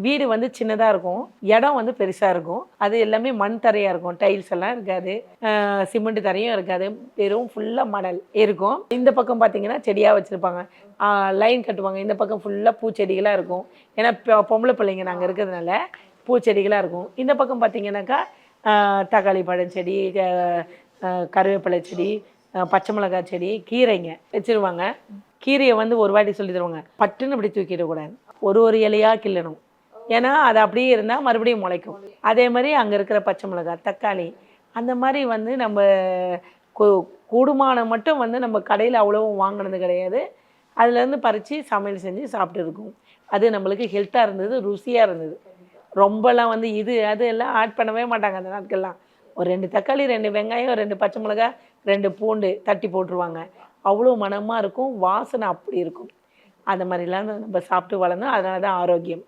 வீடு வந்து சின்னதாக இருக்கும், இடம் வந்து பெருசாக இருக்கும். அது எல்லாமே மண் தரையாக இருக்கும், டைல்ஸ் எல்லாம் இருக்காது, சிமெண்ட் தரையும் இருக்காது, வெறும் ஃபுல்லாக மணல் இருக்கும். இந்த பக்கம் பார்த்தீங்கன்னா செடியாக வச்சுருப்பாங்க, லைன் கட்டுவாங்க. இந்த பக்கம் ஃபுல்லாக பூச்செடிகளாக இருக்கும். ஏன்னா பொம்பளை பிள்ளைங்க நாங்கள் இருக்கிறதுனால பூச்செடிகளாக இருக்கும். இந்த பக்கம் பார்த்தீங்கன்னாக்கா தக்காளி பழம் செடி, கருவேப்பிலை செடி, பச்சை மிளகாய் செடி, கீரைங்க வச்சுருவாங்க. கீரையை வந்து ஒரு வாட்டி சொல்லி தருவாங்க, பட்டுன்னு இப்படி தூக்கிடக்கூடாது, ஒரு ஒரு இலையாக கிள்ளணும். ஏன்னா அது அப்படியே இருந்தால் மறுபடியும் முளைக்கும். அதே மாதிரி அங்கே இருக்கிற பச்சை மிளகாய், தக்காளி, அந்த மாதிரி வந்து நம்ம கூ கூடுமானம் மட்டும் வந்து நம்ம கடையில் அவ்வளோவும் வாங்கினது கிடையாது. அதுலேருந்து பறித்து சமையல் செஞ்சு சாப்பிட்டுருக்கோம். அது நம்மளுக்கு ஹெல்த்தாக இருந்தது, ருசியாக இருந்தது. ரொம்பலாம் வந்து இது அது எல்லாம் ஆட் பண்ணவே மாட்டாங்க அந்த நாட்கள்லாம். ஒரு 2 தக்காளி, 2 வெங்காயம், 2 பச்சை மிளகாய், 2 பூண்டு தட்டி போட்டுருவாங்க. அவ்வளோ மணமாக இருக்கும், வாசனை அப்படி இருக்கும். அந்த மாதிரிலாம் நம்ம சாப்பிட்டு வளர்ந்தோம். அதனால தான் ஆரோக்கியம்.